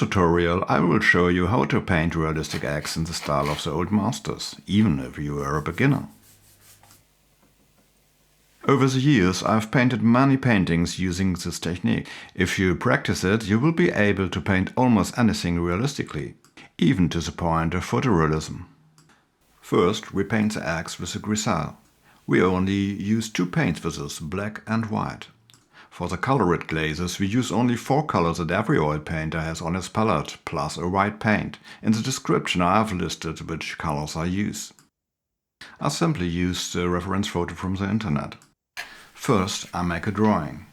tutorial I will show you how to paint realistic eggs in the style of the old masters, even if you are a beginner. Over the years I've painted many paintings using this technique. If you practice it, you will be able to paint almost anything realistically, even to the point of photorealism. First, we paint the eggs with the Grisaille. We only use two paints for this, black and white. For the colored glazes we use only 4 colors that every oil painter has on his palette, plus a white paint. In the description I have listed which colors I use. I simply use the reference photo from the internet. First, I make a drawing.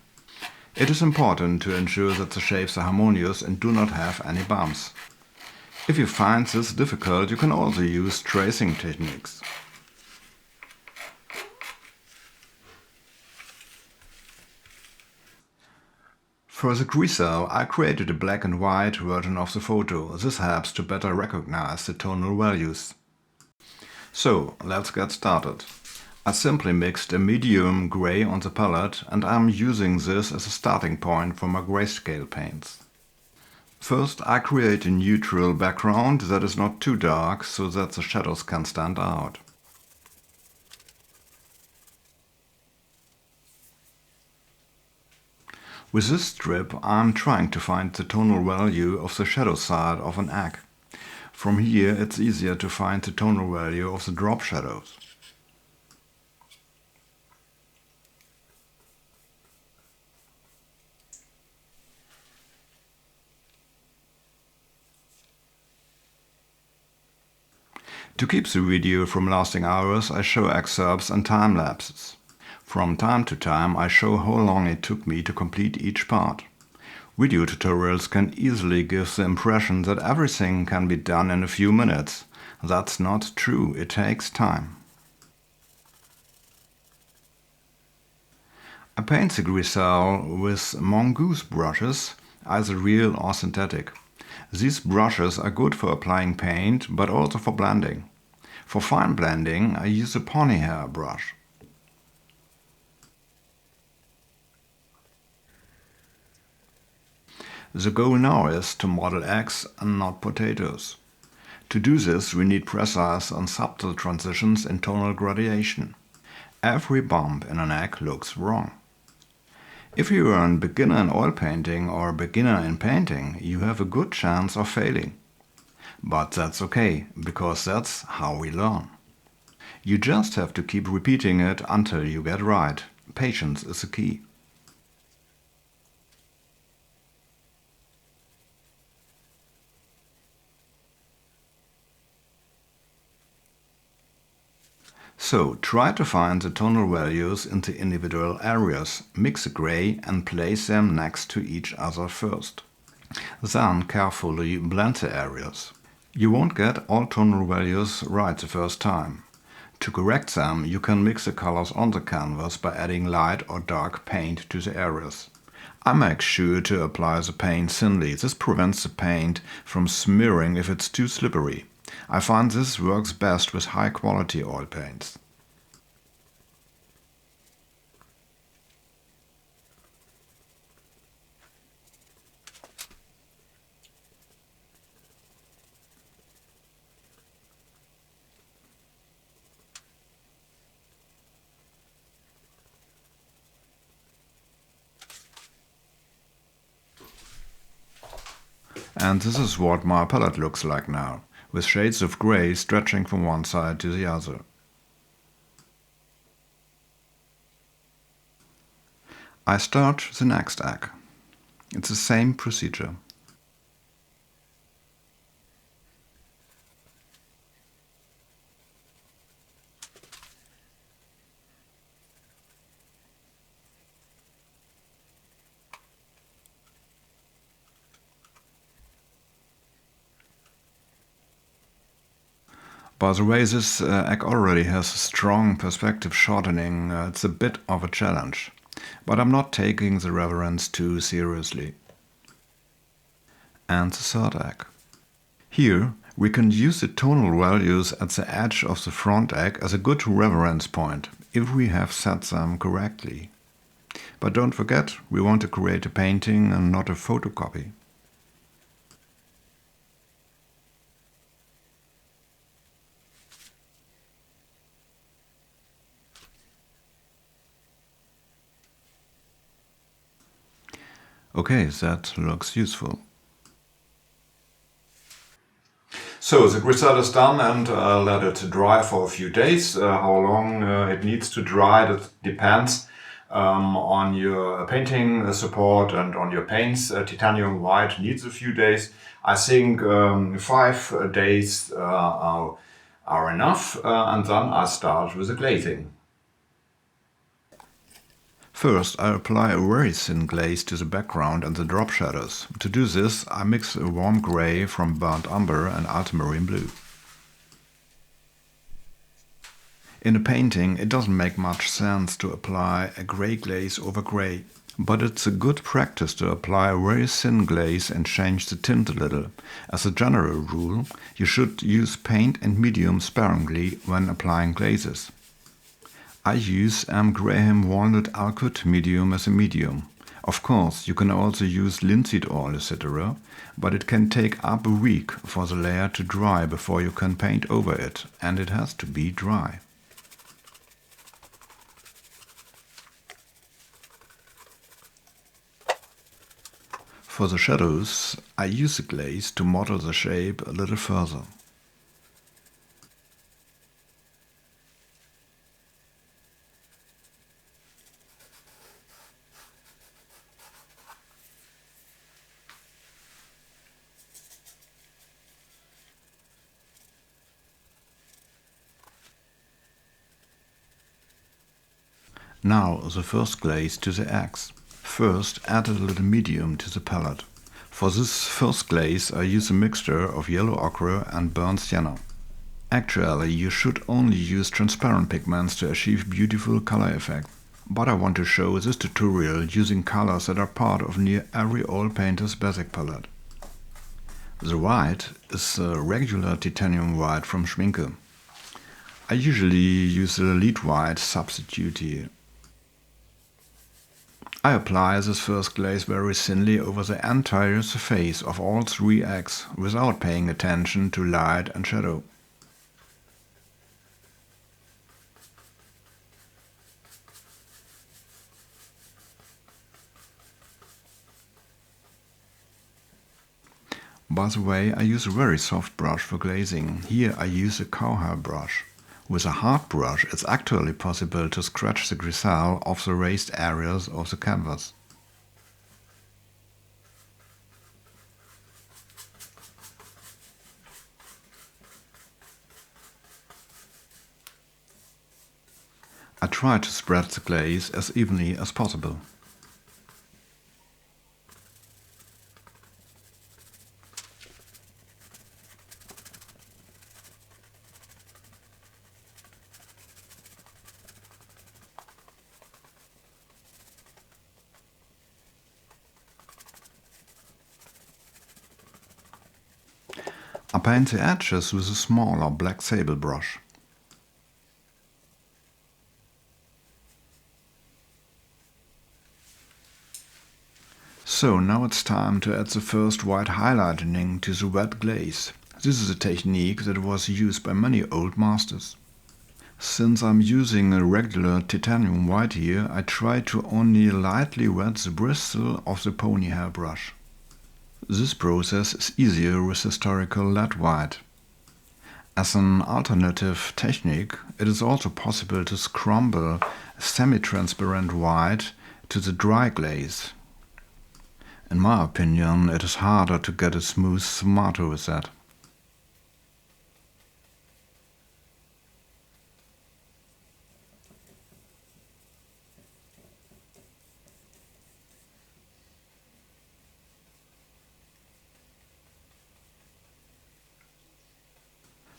It is important to ensure that the shapes are harmonious and do not have any bumps. If you find this difficult, you can also use tracing techniques. For the Grisaille, I created a black and white version of the photo. This helps to better recognize the tonal values. So, let's get started. I simply mixed a medium gray on the palette and I'm using this as a starting point for my grayscale paints. First, I create a neutral background that is not too dark so that the shadows can stand out. With this strip I'm trying to find the tonal value of the shadow side of an egg. From here it's easier to find the tonal value of the drop shadows. To keep the video from lasting hours, I show excerpts and time lapses. From time to time I show how long it took me to complete each part. Video tutorials can easily give the impression that everything can be done in a few minutes. That's not true, it takes time. I paint the Grisaille with mongoose brushes, either real or synthetic. These brushes are good for applying paint, but also for blending. For fine blending I use a pony hair brush. The goal now is to model eggs and not potatoes. To do this we need precise and subtle transitions in tonal gradation. Every bump in an egg looks wrong. If you are a beginner in oil painting or a beginner in painting, you have a good chance of failing. But that's okay, because that's how we learn. You just have to keep repeating it until you get right. Patience is the key. So, try to find the tonal values in the individual areas, mix the gray and place them next to each other first. Then carefully blend the areas. You won't get all tonal values right the first time. To correct them, you can mix the colors on the canvas by adding light or dark paint to the areas. I make sure to apply the paint thinly. This prevents the paint from smearing if it's too slippery. I find this works best with high quality oil paints. And this is what my palette looks like now, with shades of grey stretching from one side to the other. I start the next egg. It's the same procedure. By the way, this egg already has strong perspective shortening. It's a bit of a challenge, but I'm not taking the reference too seriously. And the third egg. Here we can use the tonal values at the edge of the front egg as a good reference point, if we have set them correctly. But don't forget, we want to create a painting and not a photocopy. Okay, that looks useful. So the Grisaille is done, and let it dry for a few days. How long it needs to dry, that depends on your painting support and on your paints. Titanium white needs a few days. I think 5 days are enough, and then I start with the glazing. First, I apply a very thin glaze to the background and the drop shadows. To do this, I mix a warm grey from burnt umber and ultramarine blue. In a painting, it doesn't make much sense to apply a grey glaze over grey, but it's a good practice to apply a very thin glaze and change the tint a little. As a general rule, you should use paint and medium sparingly when applying glazes. I use Graham Walnut Alcott medium as a medium. Of course, you can also use linseed oil, etc., but it can take up a week for the layer to dry before you can paint over it, and it has to be dry. For the shadows, I use the glaze to model the shape a little further. Now the first glaze to the eggs. First, add a little medium to the palette. For this first glaze I use a mixture of yellow ochre and burnt sienna. Actually, you should only use transparent pigments to achieve beautiful color effects. But I want to show this tutorial using colors that are part of near every oil painter's basic palette. The white is a regular titanium white from Schminke. I usually use the elite white substitute here. I apply this first glaze very thinly over the entire surface of all 3 eggs without paying attention to light and shadow. By the way, I use a very soft brush for glazing. Here I use a cowhair brush. With a hard brush, it's actually possible to scratch the Grisaille off the raised areas of the canvas. I try to spread the glaze as evenly as possible. I paint the edges with a smaller black sable brush. So now it's time to add the first white highlighting to the wet glaze. This is a technique that was used by many old masters. Since I'm using a regular titanium white here, I try to only lightly wet the bristle of the pony hair brush. This process is easier with historical lead white. As an alternative technique, it is also possible to scrumble semi-transparent white to the dry glaze. In my opinion, it is harder to get a smooth sfumato with that.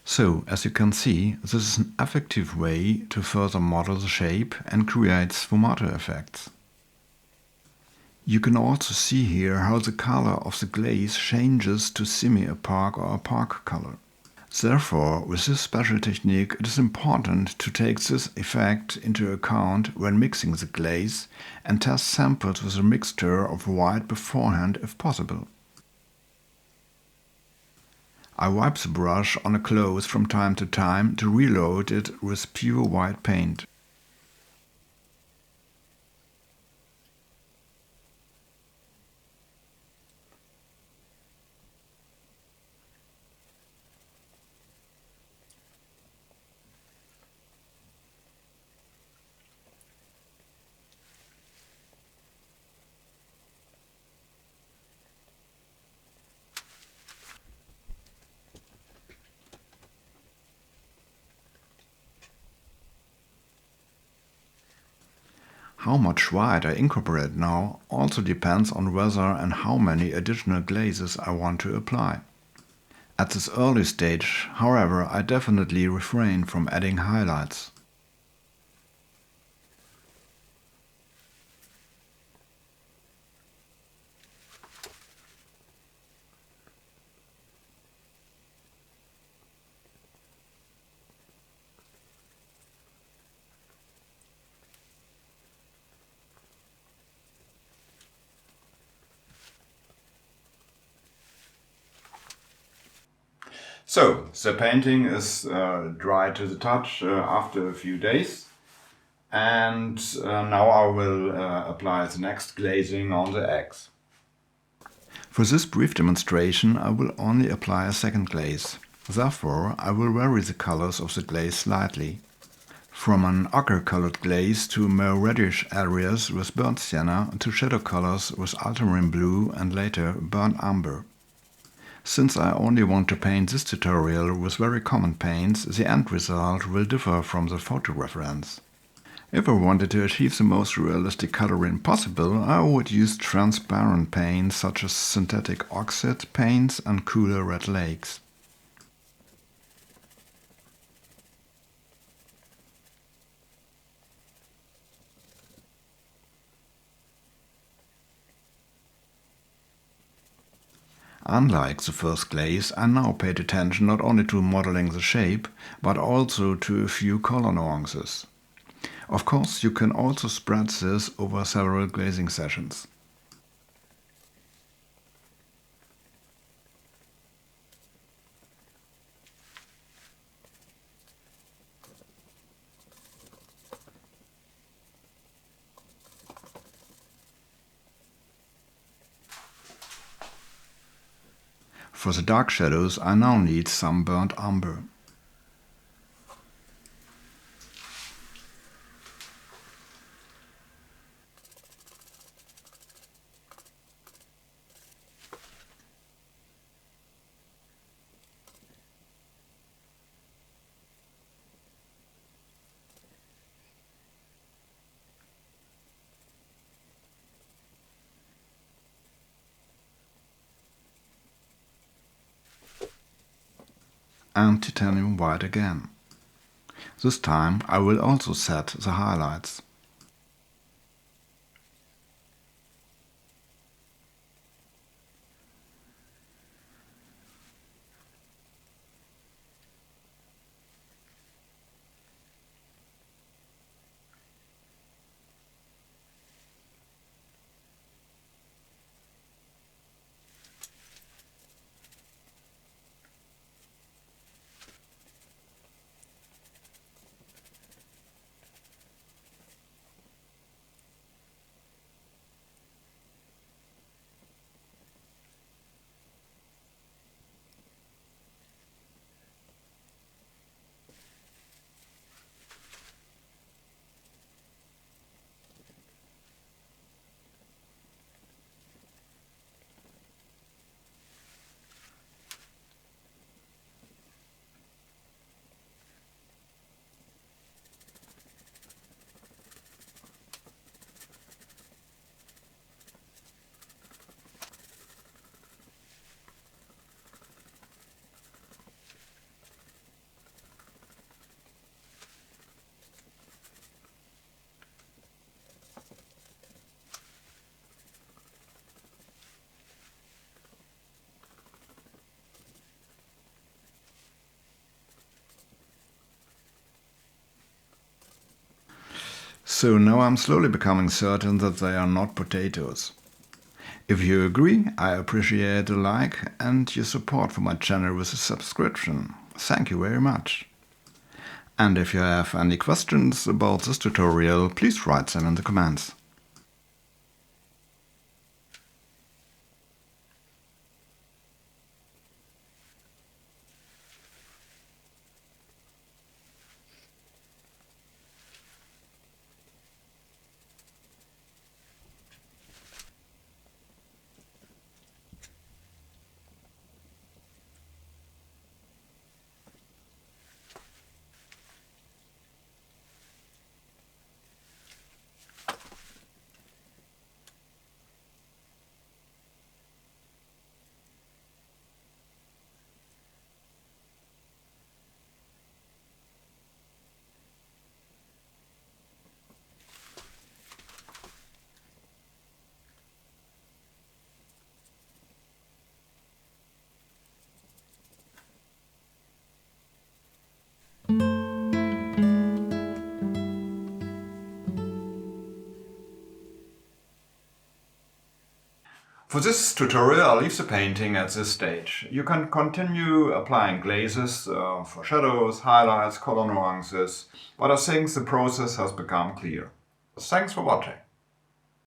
So, as you can see, this is an effective way to further model the shape and create sfumato effects. You can also see here how the color of the glaze changes to semi-opaque or opaque color. Therefore, with this special technique, it is important to take this effect into account when mixing the glaze and test samples with a mixture of white beforehand if possible. I wipe the brush on a cloth from time to time to reload it with pure white paint. How much white I incorporate now also depends on whether and how many additional glazes I want to apply. At this early stage, however, I definitely refrain from adding highlights. So, the painting is dry to the touch after a few days. And now I will apply the next glazing on the eggs. For this brief demonstration I will only apply a second glaze. Therefore I will vary the colors of the glaze slightly. From an ochre-colored glaze to more reddish areas with burnt sienna to shadow colors with ultramarine blue and later burnt umber. Since I only want to paint this tutorial with very common paints, the end result will differ from the photo reference. If I wanted to achieve the most realistic coloring possible, I would use transparent paints such as synthetic oxide paints and cooler red lakes. Unlike the first glaze, I now paid attention not only to modeling the shape, but also to a few color nuances. Of course, you can also spread this over several glazing sessions. For the dark shadows, I now need some burnt umber. And titanium white again. This time I will also set the highlights. So now I'm slowly becoming certain that they are not potatoes. If you agree, I appreciate a like and your support for my channel with a subscription. Thank you very much. And if you have any questions about this tutorial, please write them in the comments. For this tutorial, I'll leave the painting at this stage. You can continue applying glazes for shadows, highlights, color nuances, but I think the process has become clear. Thanks for watching.